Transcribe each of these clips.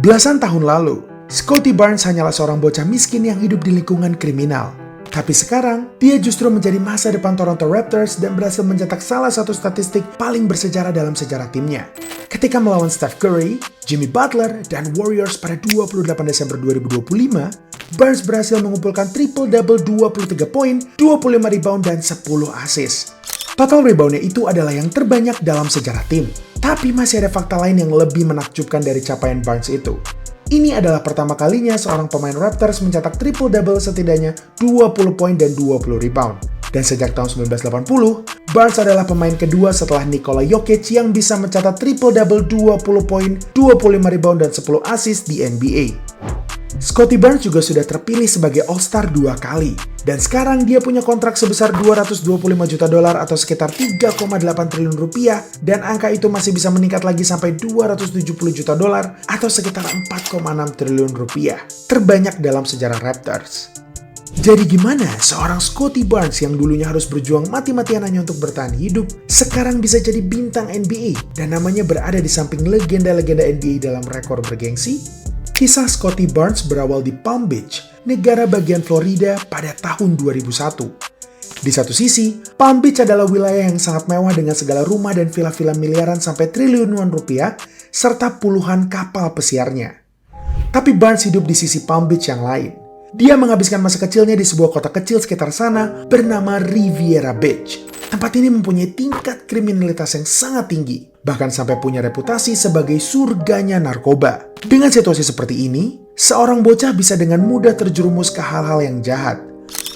Belasan tahun lalu, Scottie Barnes hanyalah seorang bocah miskin yang hidup di lingkungan kriminal. Tapi sekarang, dia justru menjadi masa depan Toronto Raptors dan berhasil mencetak salah satu statistik paling bersejarah dalam sejarah timnya. Ketika melawan Steph Curry, Jimmy Butler, dan Warriors pada 28 Desember 2025, Barnes berhasil mengumpulkan triple-double 23 poin, 25 rebound, dan 10 assist. Total reboundnya itu adalah yang terbanyak dalam sejarah tim. Tapi masih ada fakta lain yang lebih menakjubkan dari capaian Barnes itu. Ini adalah pertama kalinya seorang pemain Raptors mencetak triple-double setidaknya 20 poin dan 20 rebound. Dan sejak tahun 1980, Barnes adalah pemain kedua setelah Nikola Jokic yang bisa mencatat triple-double 20 poin, 25 rebound, dan 10 assist di NBA. Scottie Barnes juga sudah terpilih sebagai All-Star 2 kali. Dan sekarang dia punya kontrak sebesar $225 juta atau sekitar 3,8 triliun rupiah. Dan angka itu masih bisa meningkat lagi sampai $270 juta atau sekitar 4,6 triliun rupiah. Terbanyak dalam sejarah Raptors. Jadi gimana seorang Scottie Barnes yang dulunya harus berjuang mati-matian hanya untuk bertahan hidup, sekarang bisa jadi bintang NBA dan namanya berada di samping legenda-legenda NBA dalam rekor bergengsi? Kisah Scottie Barnes berawal di Palm Beach, negara bagian Florida pada tahun 2001. Di satu sisi, Palm Beach adalah wilayah yang sangat mewah dengan segala rumah dan villa-villa miliaran sampai triliunan rupiah, serta puluhan kapal pesiarnya. Tapi Barnes hidup di sisi Palm Beach yang lain. Dia menghabiskan masa kecilnya di sebuah kota kecil sekitar sana bernama Riviera Beach. Tempat ini mempunyai tingkat kriminalitas yang sangat tinggi, bahkan sampai punya reputasi sebagai surganya narkoba. Dengan situasi seperti ini, seorang bocah bisa dengan mudah terjerumus ke hal-hal yang jahat.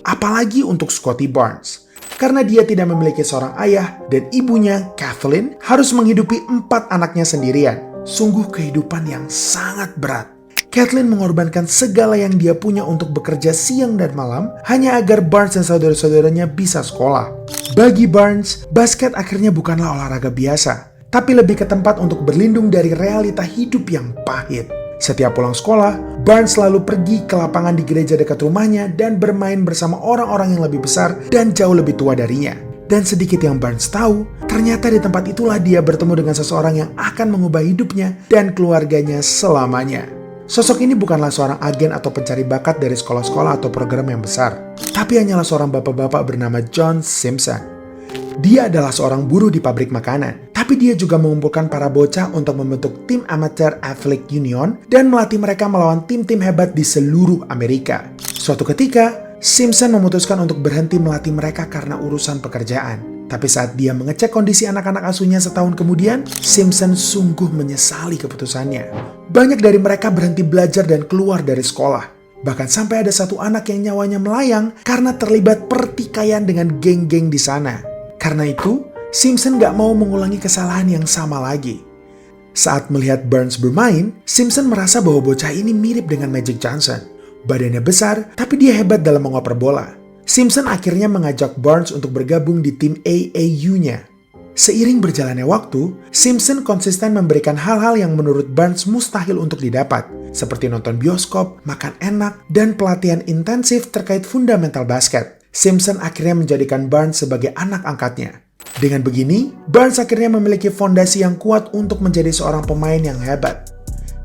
Apalagi untuk Scottie Barnes. Karena dia tidak memiliki seorang ayah dan ibunya, Kathleen, harus menghidupi 4 anaknya sendirian. Sungguh kehidupan yang sangat berat. Kathleen mengorbankan segala yang dia punya untuk bekerja siang dan malam hanya agar Barnes dan saudara-saudaranya bisa sekolah. Bagi Barnes, basket akhirnya bukanlah olahraga biasa, tapi lebih ke tempat untuk berlindung dari realita hidup yang pahit. Setiap pulang sekolah, Barnes selalu pergi ke lapangan di gereja dekat rumahnya dan bermain bersama orang-orang yang lebih besar dan jauh lebih tua darinya. Dan sedikit yang Barnes tahu, ternyata di tempat itulah dia bertemu dengan seseorang yang akan mengubah hidupnya dan keluarganya selamanya. Sosok ini bukanlah seorang agen atau pencari bakat dari sekolah-sekolah atau program yang besar, tapi hanyalah seorang bapak-bapak bernama John Simpson. Dia adalah seorang buruh di pabrik makanan, tapi dia juga mengumpulkan para bocah untuk membentuk tim amateur Athletic Union dan melatih mereka melawan tim-tim hebat di seluruh Amerika. Suatu ketika, Simpson memutuskan untuk berhenti melatih mereka karena urusan pekerjaan. Tapi saat dia mengecek kondisi anak-anak asuhnya setahun kemudian, Simpson sungguh menyesali keputusannya. Banyak dari mereka berhenti belajar dan keluar dari sekolah. Bahkan sampai ada satu anak yang nyawanya melayang karena terlibat pertikaian dengan geng-geng di sana. Karena itu, Simpson gak mau mengulangi kesalahan yang sama lagi. Saat melihat Barnes bermain, Simpson merasa bahwa bocah ini mirip dengan Magic Johnson. Badannya besar, tapi dia hebat dalam mengoper bola. Simpson akhirnya mengajak Barnes untuk bergabung di tim AAU-nya. Seiring berjalannya waktu, Simpson konsisten memberikan hal-hal yang menurut Barnes mustahil untuk didapat, seperti nonton bioskop, makan enak, dan pelatihan intensif terkait fundamental basket. Simpson akhirnya menjadikan Barnes sebagai anak angkatnya. Dengan begini, Barnes akhirnya memiliki fondasi yang kuat untuk menjadi seorang pemain yang hebat.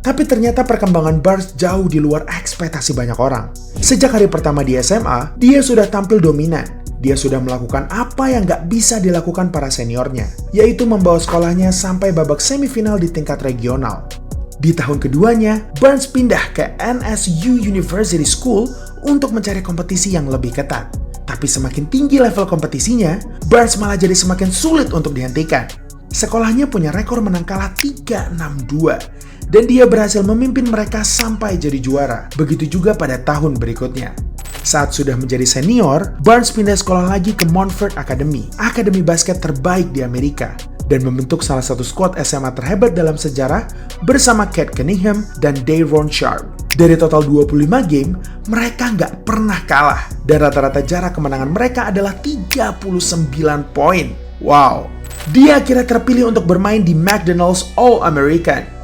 Tapi ternyata perkembangan Barnes jauh di luar ekspektasi banyak orang. Sejak hari pertama di SMA, dia sudah tampil dominan. Dia sudah melakukan apa yang gak bisa dilakukan para seniornya, yaitu membawa sekolahnya sampai babak semifinal di tingkat regional. Di tahun keduanya, Barnes pindah ke NSU University School untuk mencari kompetisi yang lebih ketat. Tapi semakin tinggi level kompetisinya, Barnes malah jadi semakin sulit untuk dihentikan. Sekolahnya punya rekor menang kalah 3-6-2. Dan dia berhasil memimpin mereka sampai jadi juara. Begitu juga pada tahun berikutnya. Saat sudah menjadi senior, Barnes pindah sekolah lagi ke Monfort Academy, akademi basket terbaik di Amerika, dan membentuk salah satu skuad SMA terhebat dalam sejarah bersama Cade Cunningham dan Day'Ron Sharpe. Dari total 25 game, mereka nggak pernah kalah, dan rata-rata jarak kemenangan mereka adalah 39 poin. Wow! Dia akhirnya terpilih untuk bermain di McDonald's All-American.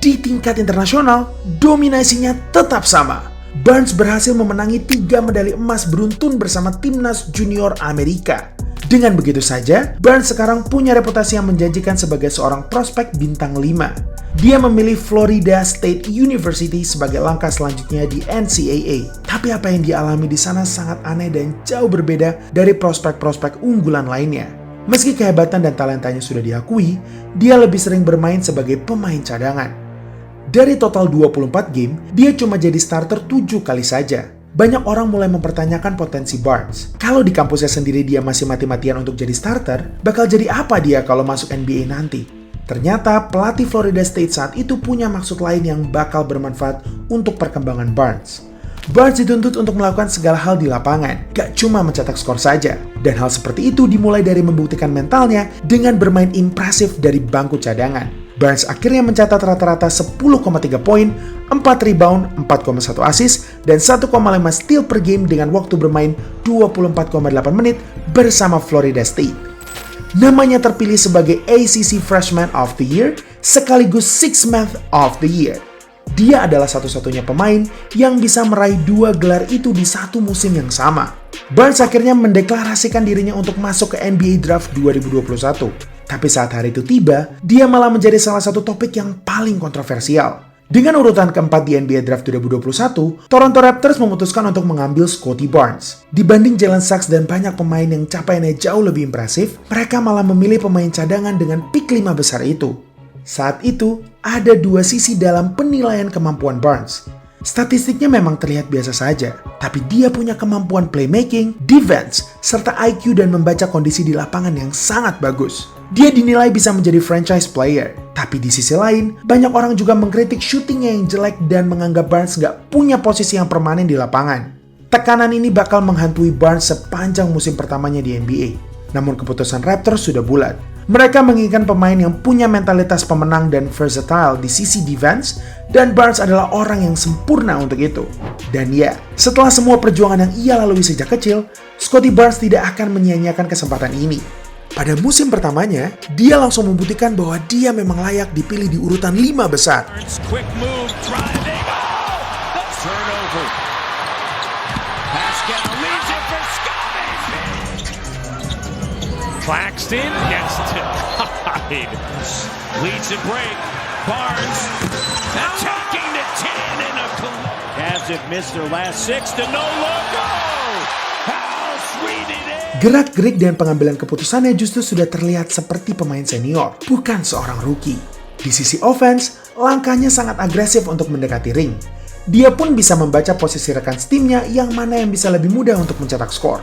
Di tingkat internasional, dominasinya tetap sama. Barnes berhasil memenangi 3 medali emas beruntun bersama timnas junior Amerika. Dengan begitu saja, Barnes sekarang punya reputasi yang menjanjikan sebagai seorang prospek bintang 5. Dia memilih Florida State University sebagai langkah selanjutnya di NCAA. Tapi apa yang dia alami di sana sangat aneh dan jauh berbeda dari prospek-prospek unggulan lainnya. Meski kehebatan dan talentanya sudah diakui, dia lebih sering bermain sebagai pemain cadangan. Dari total 24 game, dia cuma jadi starter 7 kali saja. Banyak orang mulai mempertanyakan potensi Barnes. Kalau di kampusnya sendiri dia masih mati-matian untuk jadi starter, bakal jadi apa dia kalau masuk NBA nanti? Ternyata pelatih Florida State saat itu punya maksud lain yang bakal bermanfaat untuk perkembangan Barnes. Barnes dituntut untuk melakukan segala hal di lapangan, gak cuma mencetak skor saja. Dan hal seperti itu dimulai dari membuktikan mentalnya dengan bermain impresif dari bangku cadangan. Barnes akhirnya mencatat rata-rata 10,3 poin, 4 rebound, 4,1 assist, dan 1,5 steal per game dengan waktu bermain 24,8 menit bersama Florida State. Namanya terpilih sebagai ACC Freshman of the Year sekaligus Sixth Man of the Year. Dia adalah satu-satunya pemain yang bisa meraih 2 gelar itu di satu musim yang sama. Barnes akhirnya mendeklarasikan dirinya untuk masuk ke NBA Draft 2021. Tapi saat hari itu tiba, dia malah menjadi salah satu topik yang paling kontroversial. Dengan urutan keempat di NBA Draft 2021, Toronto Raptors memutuskan untuk mengambil Scottie Barnes. Dibanding Jalen Suggs dan banyak pemain yang capaiannya jauh lebih impresif, mereka malah memilih pemain cadangan dengan pick 5 besar itu. Saat itu, ada 2 sisi dalam penilaian kemampuan Barnes. Statistiknya memang terlihat biasa saja, tapi dia punya kemampuan playmaking, defense, serta IQ dan membaca kondisi di lapangan yang sangat bagus. Dia dinilai bisa menjadi franchise player, tapi di sisi lain, banyak orang juga mengkritik shootingnya yang jelek dan menganggap Barnes gak punya posisi yang permanen di lapangan. Tekanan ini bakal menghantui Barnes sepanjang musim pertamanya di NBA. Namun keputusan Raptors sudah bulat. Mereka menginginkan pemain yang punya mentalitas pemenang dan versatile di sisi defense, dan Barnes adalah orang yang sempurna untuk itu. Dan ya, setelah semua perjuangan yang ia lalui sejak kecil, Scottie Barnes tidak akan menyia-nyiakan kesempatan ini. Pada musim pertamanya, dia langsung membuktikan bahwa dia memang layak dipilih di urutan 5 besar. Claxton gets denied. Leads the break. Barnes attacking the 10 and a Cavs have missed their last 6 to no look. Oh, how sweet it is. Gerak-gerik dan pengambilan keputusannya justru sudah terlihat seperti pemain senior, bukan seorang rookie. Di sisi offense, langkahnya sangat agresif untuk mendekati ring. Dia pun bisa membaca posisi rekan timnya yang mana yang bisa lebih mudah untuk mencetak skor.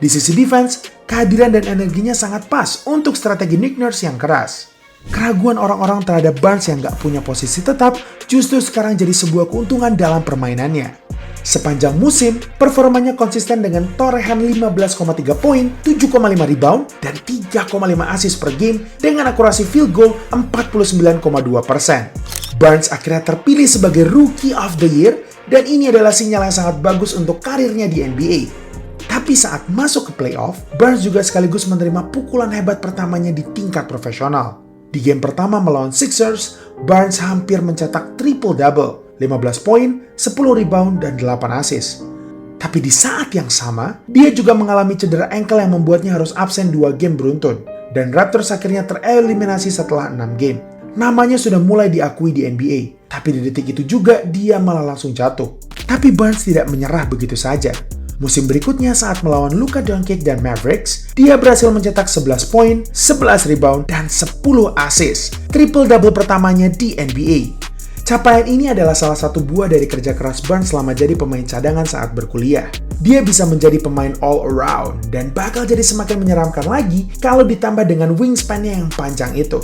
Di sisi defense, kehadiran dan energinya sangat pas untuk strategi Nick Nurse yang keras. Keraguan orang-orang terhadap Barnes yang gak punya posisi tetap justru sekarang jadi sebuah keuntungan dalam permainannya. Sepanjang musim, performanya konsisten dengan torehan 15,3 poin, 7,5 rebound, dan 3,5 assist per game dengan akurasi field goal 49,2%. Barnes akhirnya terpilih sebagai Rookie of the Year, dan ini adalah sinyal yang sangat bagus untuk karirnya di NBA. Tapi saat masuk ke playoff, Barnes juga sekaligus menerima pukulan hebat pertamanya di tingkat profesional. Di game pertama melawan Sixers, Barnes hampir mencetak triple-double, 15 poin, 10 rebound, dan 8 assist. Tapi di saat yang sama, dia juga mengalami cedera ankle yang membuatnya harus absen 2 game beruntun. Dan Raptors akhirnya tereliminasi setelah 6 game. Namanya sudah mulai diakui di NBA, tapi di detik itu juga dia malah langsung jatuh. Tapi Barnes tidak menyerah begitu saja. Musim berikutnya saat melawan Luka Doncic dan Mavericks, dia berhasil mencetak 11 poin, 11 rebound, dan 10 assist. Triple-double pertamanya di NBA. Capaian ini adalah salah satu buah dari kerja keras Barnes selama jadi pemain cadangan saat berkuliah. Dia bisa menjadi pemain all-around dan bakal jadi semakin menyeramkan lagi kalau ditambah dengan wingspan-nya yang panjang itu.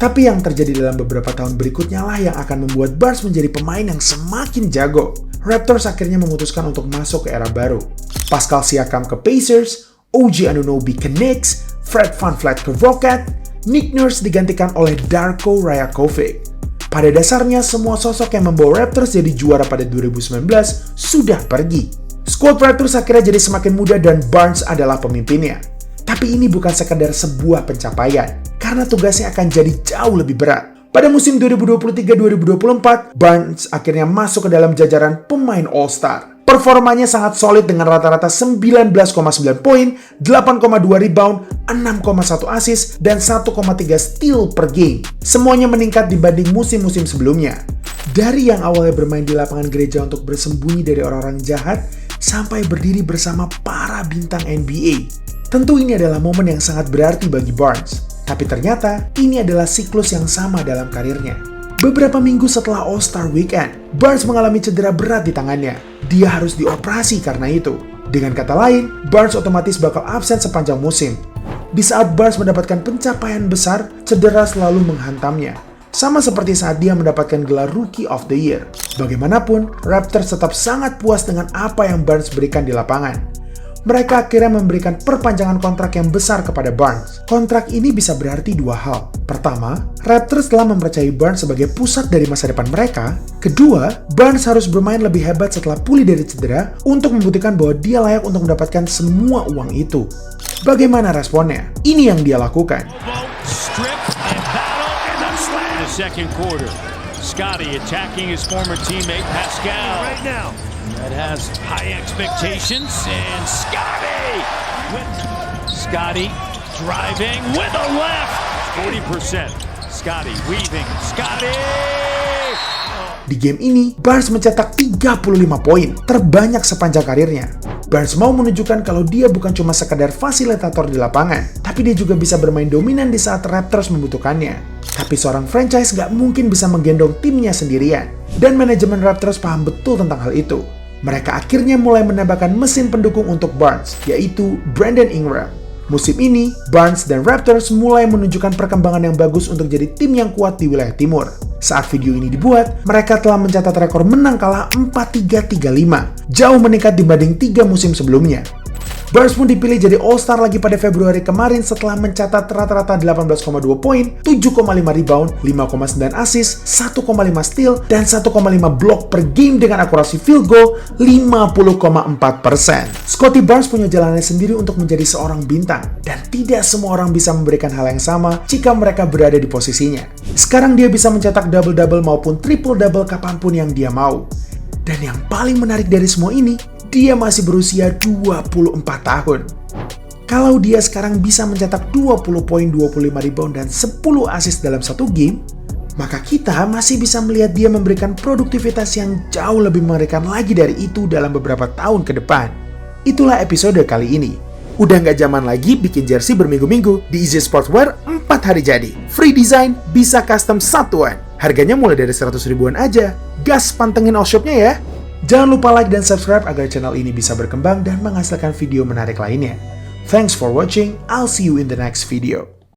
Tapi yang terjadi dalam beberapa tahun berikutnya lah yang akan membuat Barnes menjadi pemain yang semakin jago. Raptors akhirnya memutuskan untuk masuk ke era baru. Pascal Siakam ke Pacers, OG Anunoby ke Knicks, Fred VanVleet ke Rockets, Nick Nurse digantikan oleh Darko Rajakovic. Pada dasarnya, semua sosok yang membawa Raptors jadi juara pada 2019 sudah pergi. Squad Raptors akhirnya jadi semakin muda dan Barnes adalah pemimpinnya. Tapi ini bukan sekedar sebuah pencapaian, karena tugasnya akan jadi jauh lebih berat. Pada musim 2023-2024, Barnes akhirnya masuk ke dalam jajaran pemain All-Star. Performanya sangat solid dengan rata-rata 19,9 poin, 8,2 rebound, 6,1 assist, dan 1,3 steal per game. Semuanya meningkat dibanding musim-musim sebelumnya. Dari yang awalnya bermain di lapangan gereja untuk bersembunyi dari orang-orang jahat, sampai berdiri bersama para bintang NBA. Tentu ini adalah momen yang sangat berarti bagi Barnes. Tapi ternyata, ini adalah siklus yang sama dalam karirnya. Beberapa minggu setelah All-Star Weekend, Barnes mengalami cedera berat di tangannya. Dia harus dioperasi karena itu. Dengan kata lain, Barnes otomatis bakal absen sepanjang musim. Di saat Barnes mendapatkan pencapaian besar, cedera selalu menghantamnya. Sama seperti saat dia mendapatkan gelar Rookie of the Year. Bagaimanapun, Raptors tetap sangat puas dengan apa yang Barnes berikan di lapangan. Mereka akhirnya memberikan perpanjangan kontrak yang besar kepada Barnes. Kontrak ini bisa berarti dua hal. Pertama, Raptors telah mempercayai Barnes sebagai pusat dari masa depan mereka. Kedua, Barnes harus bermain lebih hebat setelah pulih dari cedera untuk membuktikan bahwa dia layak untuk mendapatkan semua uang itu. Bagaimana responnya? Ini yang dia lakukan. Scotty attacking his former teammate Pascal. Right now. That has high expectations, and Scotty driving with a left. 40%. Scotty weaving. Scotty. Di game ini, Barnes mencetak 35 poin, terbanyak sepanjang karirnya. Barnes mau menunjukkan kalau dia bukan cuma sekadar fasilitator di lapangan, tapi dia juga bisa bermain dominan di saat Raptors membutuhkannya. Tapi seorang franchise gak mungkin bisa menggendong timnya sendirian. Dan manajemen Raptors paham betul tentang hal itu. Mereka akhirnya mulai menambahkan mesin pendukung untuk Barnes, yaitu Brandon Ingram. Musim ini, Barnes dan Raptors mulai menunjukkan perkembangan yang bagus untuk jadi tim yang kuat di wilayah timur. Saat video ini dibuat, mereka telah mencatat rekor menang kalah 4-3-3-5, jauh meningkat dibanding 3 musim sebelumnya. Barnes pun dipilih jadi All-Star lagi pada Februari kemarin setelah mencatat rata-rata 18,2 poin, 7,5 rebound, 5,9 assist, 1,5 steal, dan 1,5 blok per game dengan akurasi field goal 50,4%. Scotty Barnes punya jalannya sendiri untuk menjadi seorang bintang, dan tidak semua orang bisa memberikan hal yang sama jika mereka berada di posisinya. Sekarang dia bisa mencetak double-double maupun triple-double kapanpun yang dia mau. Dan yang paling menarik dari semua ini, dia masih berusia 24 tahun. Kalau dia sekarang bisa mencetak 20 poin, 25 rebound, dan 10 assist dalam satu game, maka kita masih bisa melihat dia memberikan produktivitas yang jauh lebih mengerikan lagi dari itu dalam beberapa tahun ke depan. Itulah episode kali ini. Udah nggak zaman lagi bikin jersey berminggu-minggu. Di Easy Sportswear 4 hari jadi. Free design, bisa custom satuan. Harganya mulai dari 100 ribuan aja. Gas pantengin all shopnya ya. Jangan lupa like dan subscribe agar channel ini bisa berkembang dan menghasilkan video menarik lainnya. Thanks for watching, I'll see you in the next video.